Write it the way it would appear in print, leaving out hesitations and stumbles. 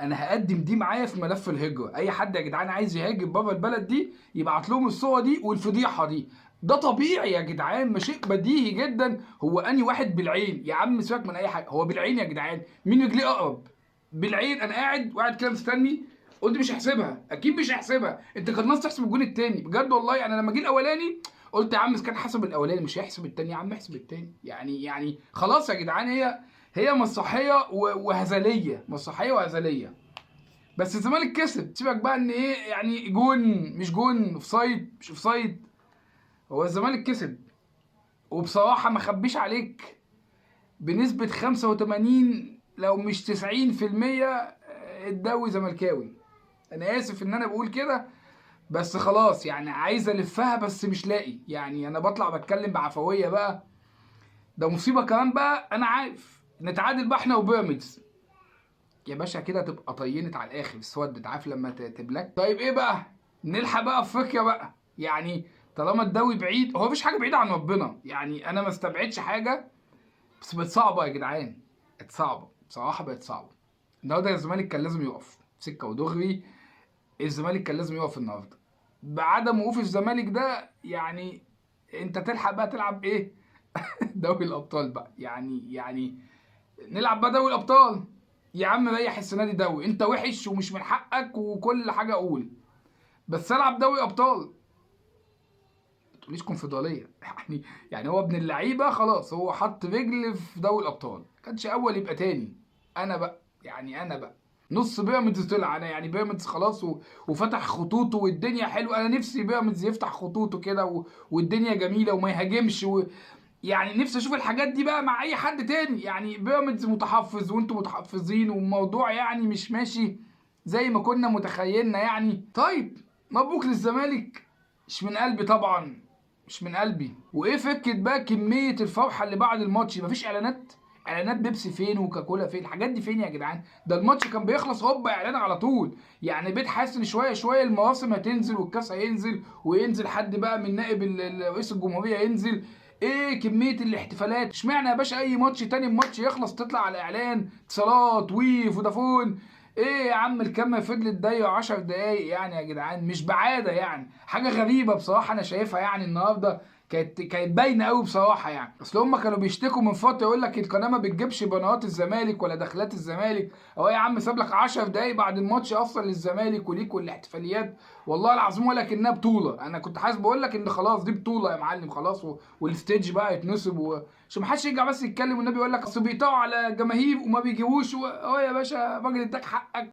انا هقدم دي معايا في ملف الهجره. اي حد يا جدعان عايز يهاجر بره البلد دي يبعت لهم الصوره دي والفضيحه دي. ده طبيعي يا جدعان، مش شيء بديهي جدا. هو اني واحد بالعين يا عم، سيبك من اي حاجه، هو بالعين يا جدعان. مين رجليه اقرب؟ بالعين. انا قاعد كده مستني، قلت مش هحسبها، اكيد مش هحسبها. انت كان ناقص تحسب الجون التاني بجد والله. يعني لما جه الاولاني قلت يا عم اذا كان حسب الاولاني مش هيحسب التاني، يا عم احسب التاني. يعني خلاص يا جدعان، هي مسرحيه وهزليه، مسرحيه وهزليه. بس الزمالك كسب. سيبك بقى ان ايه يعني، جون مش جون، اوفسايد مش اوفسايد، هو الزمالك كسب. وبصراحه ما اخبيش عليك، بنسبه 85 لو مش 90% الدوري زملكاوي. انا اسف ان انا بقول كده، بس خلاص يعني عايز الفها بس مش لاقي. يعني انا بطلع بتكلم بعفويه بقى، ده مصيبه كمان بقى. انا عارف نتعادل بقى احنا وبيراميدز يا باشا، كده تبقى طينت على الاخر، اسودت. عارف لما تبلك؟ طيب ايه بقى، نلحق بقى افريقيا بقى يعني. طالما الدوري بعيد، هو مفيش حاجه بعيده عن ربنا يعني، انا ما استبعدش حاجه. بس بقت صعبه يا جدعان، بقت صعبه بصراحه، بقت صعبه. النهارده الزمالك كان لازم يقف سكه ودغري. الزمالك كان لازم يقف النهارده. بعدم وقوف الزمالك ده يعني انت تلحق بقى تلعب ايه؟ دوري الابطال بقى يعني نلعب بقى دوري الابطال. يا عم ريح السنه دي دوري، انت وحش ومش من حقك وكل حاجه اقول، بس العب دوري ابطال. ما تقوليش كونفدراليه يعني هو ابن اللعيبه خلاص، هو حط رجل في دوري الابطال، كانش اول يبقى تاني. انا بقى نص بيراميدز طلع. انا يعني بيراميدز خلاص وفتح خطوطه والدنيا حلوه. انا نفسي بيراميدز يفتح خطوطه كده والدنيا جميله وما يهاجمش يعني نفسي اشوف الحاجات دي بقى مع اي حد تاني. يعني بيراميدز متحفظ وانتم متحفظين والموضوع يعني مش ماشي زي ما كنا متخيلنا يعني. طيب مبروك للزمالك، مش من قلبي طبعا، مش من قلبي. وايه فكره بقى كميه الفرحه اللي بعد الماتش؟ مفيش اعلانات؟ اعلانات بيبسي فين وكاكولا فين؟ الحاجات دي فين يا جدعان؟ ده الماتش كان بيخلص هوبا اعلان على طول. يعني بقيت حاسس ان شويه شويه المواسم هتنزل والكاس هينزل، وينزل حد بقى من نائب رئيس الجمهوريه ينزل. ايه كميه الاحتفالات؟ اشمعنى يا باشا اي ماتش تاني الماتش يخلص تطلع على اعلان اتصالات وي فودافون؟ ايه يا عم الكاميرا فضلت دقايق 10 دقايق يعني يا جدعان، مش بعاده يعني. حاجه غريبه بصراحه انا شايفها يعني النهارده. كانت باينه قوي بصراحه يعني. اصل هم كانوا بيشتكوا من فتره، يقول لك القناه ما بتجيبش بنات الزمالك ولا دخلات الزمالك. اهو يا عم ساب لك 10 دقايق بعد الماتش اصلا للزمالك وليك والاحتفاليات. والله العظيم ولا كانها بطوله. انا كنت حاسس بقول لك ان خلاص دي بطوله يا معلم خلاص، والستيج بقى يتنصب عشان ما حدش يرجع بس يتكلم والنبي يقول لك اصل بيقطعوا على جماهير وما بيجيبوش اهو يا باشا الراجل اداك حقك.